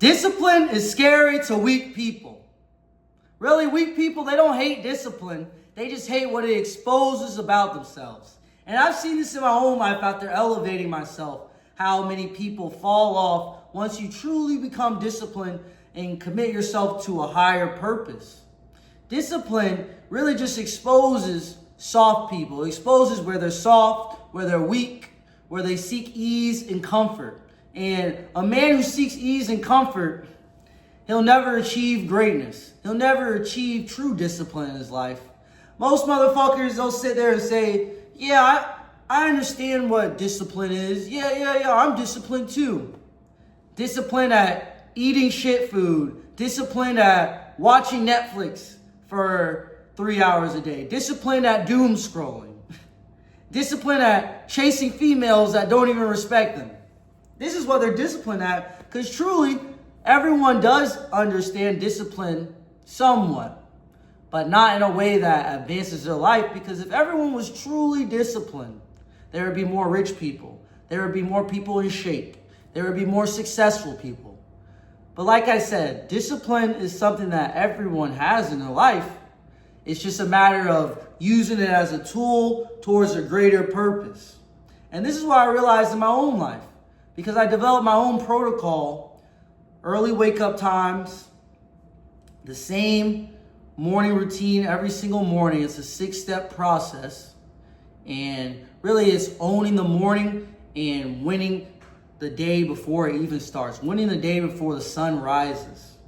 Discipline is scary to weak people. Really, weak people, they don't hate discipline. They just hate what it exposes about themselves. And I've seen this in my own life after elevating myself, how many people fall off once you truly become disciplined and commit yourself to a higher purpose. Discipline really just exposes soft people. It exposes where they're soft, where they're weak, where they seek ease and comfort. And a man who seeks ease and comfort, he'll never achieve greatness. He'll never achieve true discipline in his life. Most motherfuckers, they'll sit there and say, yeah, I understand what discipline is. Yeah, I'm disciplined too. Disciplined at eating shit food. Disciplined at watching Netflix for 3 hours a day. Disciplined at doom scrolling. Disciplined at chasing females that don't even respect them. This is what they're disciplined at, because truly, everyone does understand discipline somewhat, but not in a way that advances their life, because if everyone was truly disciplined, there would be more rich people. There would be more people in shape. There would be more successful people. But like I said, discipline is something that everyone has in their life. It's just a matter of using it as a tool towards a greater purpose. And this is what I realized in my own life, because I developed my own protocol, early wake-up times, the same morning routine every single morning. It's a 6-step process. And really it's owning the morning and winning the day before it even starts. Winning the day before the sun rises.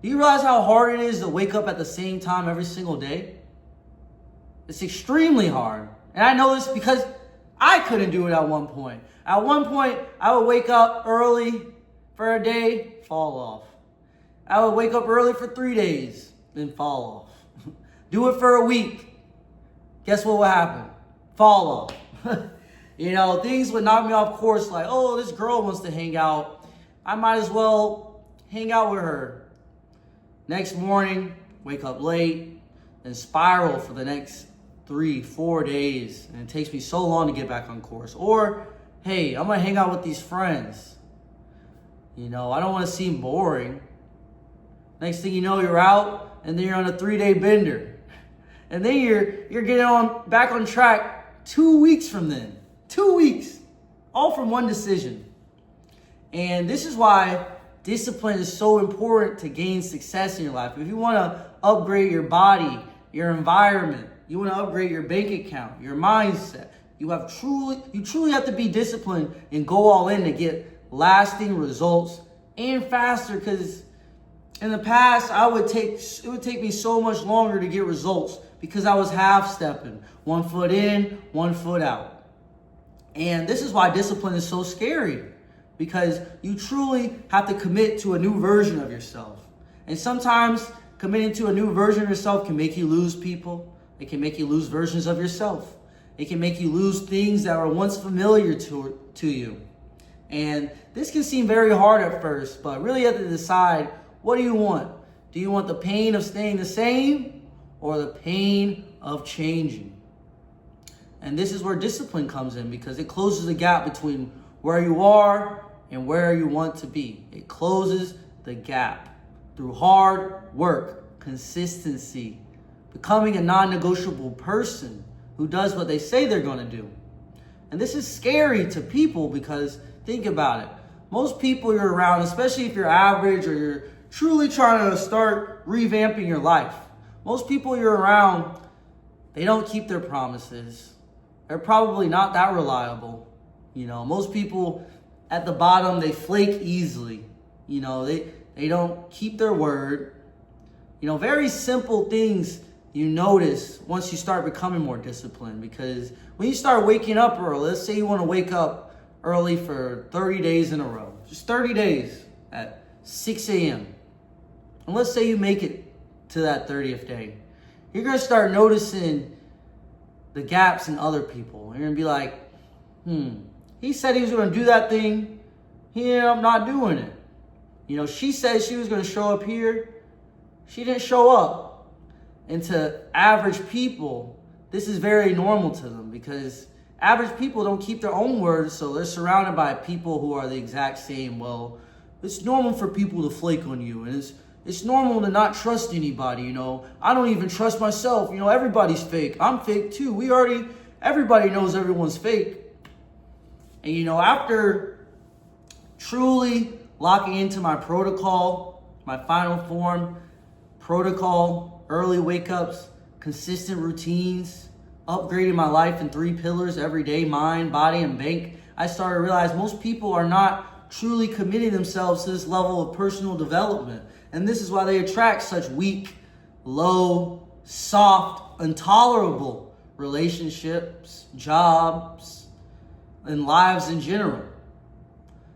Do you realize how hard it is to wake up at the same time every single day? It's extremely hard. And I know this because I couldn't do it at one point. At one point, I would wake up early for a day, fall off. I would wake up early for 3 days, then fall off. Do it for a week. Guess what would happen? Fall off. You know, things would knock me off course, like, oh, this girl wants to hang out. I might as well hang out with her. Next morning, wake up late, then spiral for the next 3-4 days. And it takes me so long to get back on course. Or, hey, I'm going to hang out with these friends. You know, I don't want to seem boring. Next thing you know, you're out, and then you're on a 3-day bender. And then you're getting back on track 2 weeks from then. 2 weeks. All from one decision. And this is why discipline is so important to gain success in your life. If you want to upgrade your body, your environment, you want to upgrade your bank account, your mindset, you truly have to be disciplined and go all in to get lasting results and faster. Because in the past, it would take me so much longer to get results because I was half-stepping, 1 foot in, 1 foot out. And this is why discipline is so scary, because you truly have to commit to a new version of yourself. And sometimes committing to a new version of yourself can make you lose people. It can make you lose versions of yourself. It can make you lose things that were once familiar to you. And this can seem very hard at first, but really you have to decide, what do you want? Do you want the pain of staying the same or the pain of changing? And this is where discipline comes in, because it closes the gap between where you are and where you want to be. It closes the gap through hard work, consistency, becoming a non-negotiable person who does what they say they're going to do. And this is scary to people, because think about it. Most people you're around, especially if you're average or you're truly trying to start revamping your life, most people you're around, they don't keep their promises. They're probably not that reliable. You know, most people at the bottom, they flake easily. You know, they don't keep their word. You know, very simple things you notice once you start becoming more disciplined. Because when you start waking up early, let's say you want to wake up early for 30 days in a row. Just 30 days at 6 a.m. And let's say you make it to that 30th day. You're going to start noticing the gaps in other people. You're going to be like, he said he was going to do that thing. Here, I'm not doing it. You know, she said she was going to show up here. She didn't show up. And to average people, this is very normal to them, because average people don't keep their own words, so they're surrounded by people who are the exact same. Well, It's normal for people to flake on you, and it's normal to not trust anybody, I don't even trust myself. Everybody's fake. I'm fake too. Everybody knows everyone's fake. And after truly locking into my protocol, my final form protocol, early wake-ups, consistent routines, upgrading my life in 3 pillars every day: mind, body, and bank, I started to realize most people are not truly committing themselves to this level of personal development. And this is why they attract such weak, low, soft, intolerable relationships, jobs, and lives in general.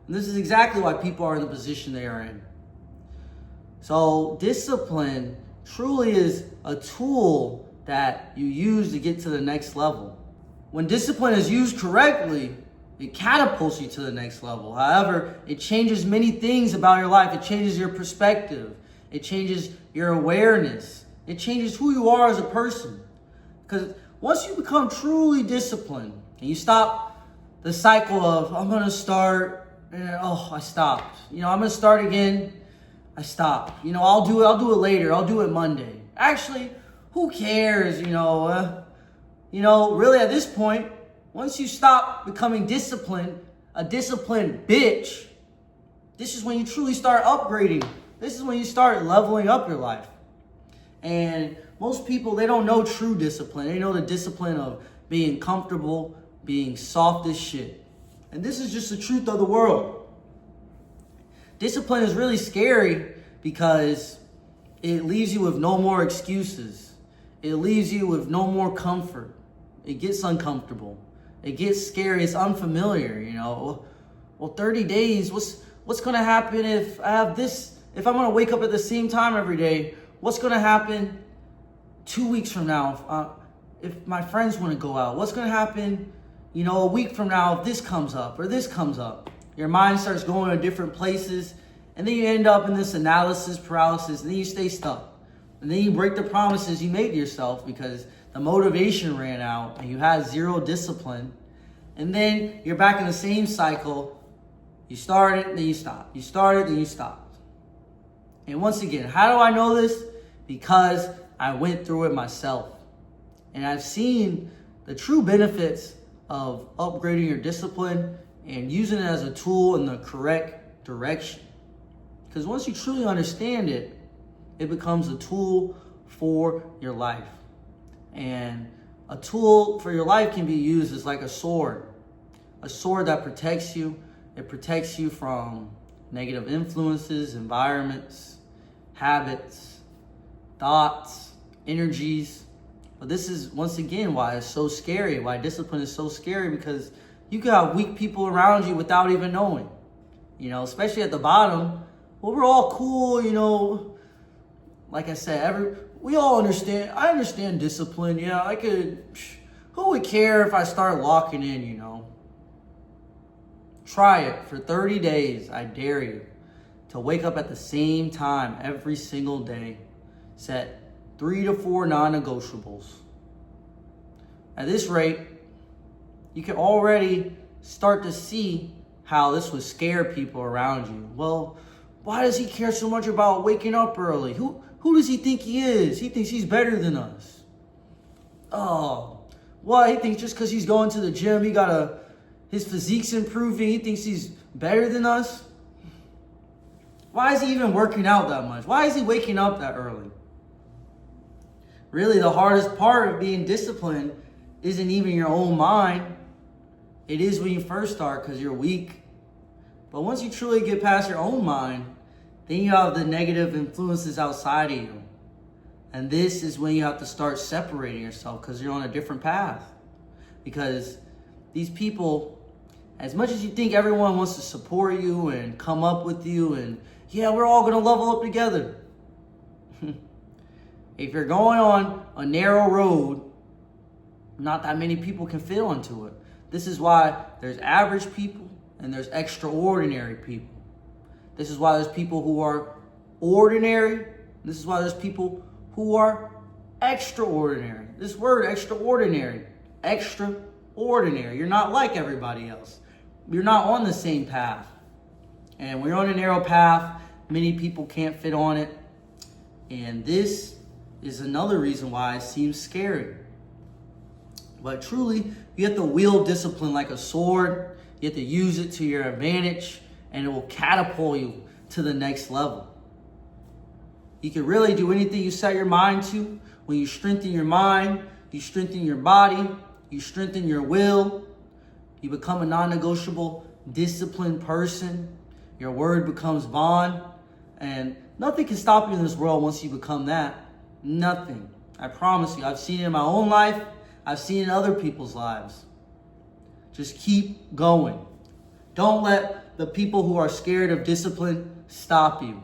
And this is exactly why people are in the position they are in. So discipline truly is a tool that you use to get to the next level. When discipline is used correctly, it catapults you to the next level. However, it changes many things about your life. It changes your perspective. It changes your awareness. It changes who you are as a person. Because once you become truly disciplined and you stop the cycle of, I'm going to start, and I stopped. I'm going to start again. I stopped. I'll do it later. I'll do it Monday. Actually, who cares? Really at this point, once you stop becoming a disciplined bitch, this is when you truly start upgrading. This is when you start leveling up your life. And most people, they don't know true discipline. They know the discipline of being comfortable, being soft as shit. And this is just the truth of the world. Discipline is really scary because it leaves you with no more excuses. It leaves you with no more comfort. It gets uncomfortable. It gets scary. It's unfamiliar, Well, 30 days, what's going to happen if I have this? If I'm going to wake up at the same time every day, what's going to happen 2 weeks from now if my friends want to go out? What's going to happen, a week from now if this comes up or this comes up? Your mind starts going to different places, and then you end up in this analysis paralysis, and then you stay stuck. And then you break the promises you made to yourself because the motivation ran out and you had zero discipline. And then you're back in the same cycle. You started, then you stopped. You started, then you stopped. And once again, how do I know this? Because I went through it myself. And I've seen the true benefits of upgrading your discipline and using it as a tool in the correct direction. Because once you truly understand it, it becomes a tool for your life. And a tool for your life can be used as like a sword that protects you. It protects you from negative influences, environments, habits, thoughts, energies. But this is, once again, why it's so scary, why discipline is so scary, because you can have weak people around you without even knowing. Especially at the bottom. Well, we're all cool, like I said, we all understand. I understand discipline. Yeah, who would care if I start locking in, Try it for 30 days. I dare you to wake up at the same time every single day. Set 3 to 4 non-negotiables. At this rate, you can already start to see how this would scare people around you. Well, why does he care so much about waking up early? Who does he think he is? He thinks he's better than us. Oh, well, he thinks just because he's going to the gym, his physique's improving, he thinks he's better than us. Why is he even working out that much? Why is he waking up that early? Really, the hardest part of being disciplined isn't even your own mind. It is when you first start because you're weak. But once you truly get past your own mind, then you have the negative influences outside of you. And this is when you have to start separating yourself because you're on a different path. Because these people, as much as you think everyone wants to support you and come up with you and, yeah, we're all going to level up together. If you're going on a narrow road, not that many people can fit onto it. This is why there's average people and there's extraordinary people. This is why there's people who are ordinary. This is why there's people who are extraordinary. This word, extraordinary. Extraordinary. You're not like everybody else. You're not on the same path. And we're on a narrow path. Many people can't fit on it. And this is another reason why it seems scary. But truly, you have to wield discipline like a sword. You have to use it to your advantage, and it will catapult you to the next level. You can really do anything you set your mind to. When you strengthen your mind, you strengthen your body, you strengthen your will, you become a non-negotiable, disciplined person. Your word becomes bond, and nothing can stop you in this world once you become that. Nothing. I promise you. I've seen it in my own life. I've seen it in other people's lives. Just keep going. Don't let the people who are scared of discipline stop you.